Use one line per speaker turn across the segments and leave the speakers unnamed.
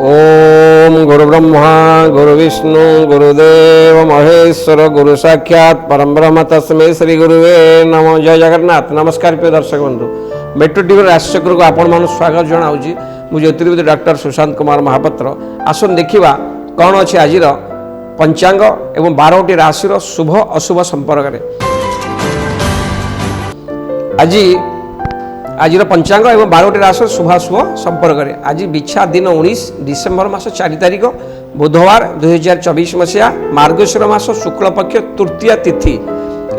ओम गुरु ब्रह्मा गुरु विष्णु गुरुदेव महेश्वर गुरु साक्षात परम ब्रह्म तस्मै श्री गुरुवे नमः। जय जगन्नाथ। नमस्कार प्रिय दर्शक बंधु, मेट्रो टीवी राशिचक्र को आपण मान स्वागत जनाऊँगी। मु ज्योतिर्विद डॉक्टर सुशांत कुमार महापात्र। आसन देखा कौन अच्छे आज पंचांग एवं 12टी राशि शुभ अशुभ संपर्क में। आज पंचांग एवं 12टी राशि शुभाशुभ संपर्क में। आज बिछा दिन 19 डिसेम्बर मास 4 तारिख बुधवार 2024 मसीहा मार्गशीर मास शुक्ल पक्ष तृतीया तिथि।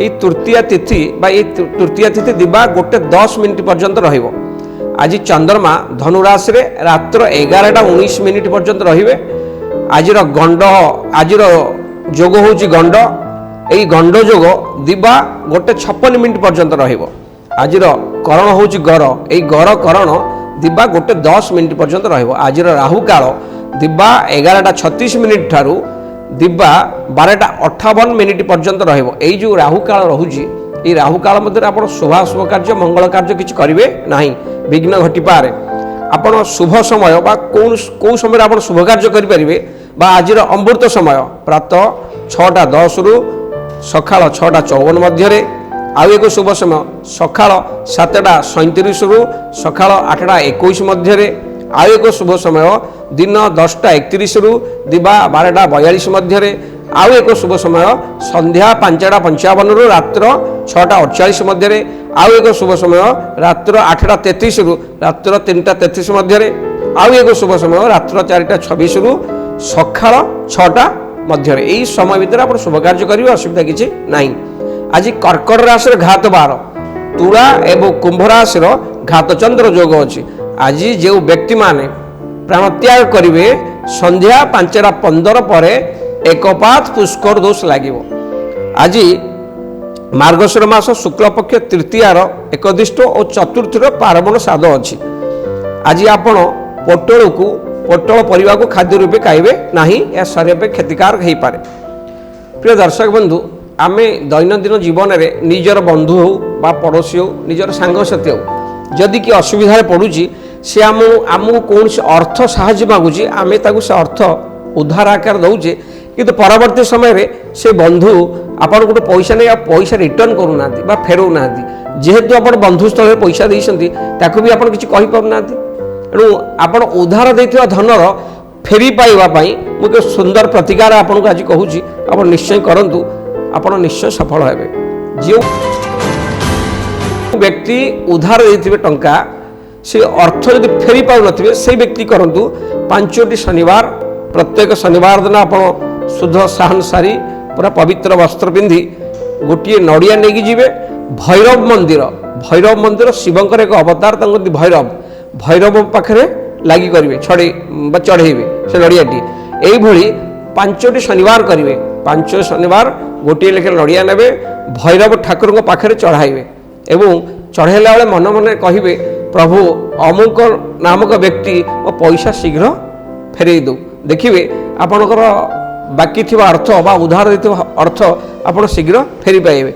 ये तृतीया तिथि तृतीया तिथि दिबा 1:10 पर्यंत रहिबो। आज चंद्रमा धनुराशि रात्र 11:19 पर्यंत रहिबे। आज गंड आज जोग होची गंड। यही गंड जोग दिबा 1:56 पर्यंत रहिबो। आज करण होची गर। यही गर करण दिबा 1:10 पर्यंत रहिबो। आज राहु काल दिबा 11:36 ठारू दिबा 12:58 पर्यंत रहिबो। एई जो राहु काल रहुची, ये राहु काल मध्य आपण शुभाशुभ कार्य मंगल कार्य किछि करिवे नाही, विघ्न घटी पारे। आपण शुभ समय बा कौ समय आपण शुभ कार्य करि परिबे बा आज अमृत समय प्रातः 6:10 रु सकाळ 6:54 मध्य। आउ एक शुभ समय सकाळ 7:37 रु सकाळ 8:21 मध्य। आउ एक शुभ समय दिन 10:31 रु दिबा 12:42 मध्य। आउ एक शुभ समय संध्या 5:55 रु रात्र 6:48 मध्य। आउ एक शुभ समय रात्र 8:33 रु रात्र 3:33 मध्य। आउ एक शुभ समय रात्र 4:26 रु सकाळ 6टा मध्य। यही समय भितर आप शुभ कार्य करेंगे, असुविधा किसी ना। आज कर्कट राशि घात 12, तुला एवं कुंभ राशि घात चंद्र जोग अच्छी। आज जो व्यक्ति माने प्राण त्याग करेंगे संध्या 5:15 पर एकपात पुष्कर दोष लगे। आज मार्गशीर मास शुक्ल पक्ष तृतीयार एकदिष्ट और चतुर्थीर पार्वण साध अच्छी। आज आपण पोटल परिवा को खाद्य रूपे खाइबे नहीं, या शरीर पे क्षतिकारक हो पारे। प्रिय दर्शक बंधु, आमे दैनंदिन जीवन में निजर बंधु हो बा पड़ोशी हो निजर सांगसाथी हो जदि कि असुविधा पड़ुची से आमको कौन से अर्थ साहाय्य मागुची, आमे ताकू से अर्थ उद्धार आकार दौचे, किंतु परवर्ती समय रे से बंधु आपन गोटे पैसा नहीं पैसा रिटर्न करूना बा फेरऊ ना। जेहेतु आप बंधु स्थल पैसा देइछंती ताकू भी आपन किछि कहि पारना। एणु आपन उद्धार देथिबा धनर फेरी पाइबा पई मुझे सुंदर प्रतिकार आपन को आज कहूची, आप निश्चय करंतु, आपण निश्चय सफल हेबे। जो व्यक्ति उधार देथिबे टंका से अर्थ यदि फेरी पाउ नथिबे से व्यक्ति करंतु 5टी शनिवार प्रत्येक शनिवार दिन आपण शुद्ध साहन सारी पूरा पवित्र वस्त्र पिंधि गोटे नड़िया नेकी जीवे भैरव मंदिर शिवंकर एक अवतार भैरव पाखरे लगी करेंगे छड़े चढ़ेबे से नड़ियाटी। यही 5टी शनिवार करेंगे। 5 शनिवार गोटे लेखे नड़िया ने भैरव ठाकुर पाखे चढ़ाइबे एवं चढ़ाइला बेले मन मन कहे प्रभु अमुक नामक व्यक्ति और पैसा शीघ्र फेरई दो। देखिए आपणकर बाकी थिबा अर्थ बा उधार देथिबा अर्थ आपण शीघ्र फेरी पाइबे।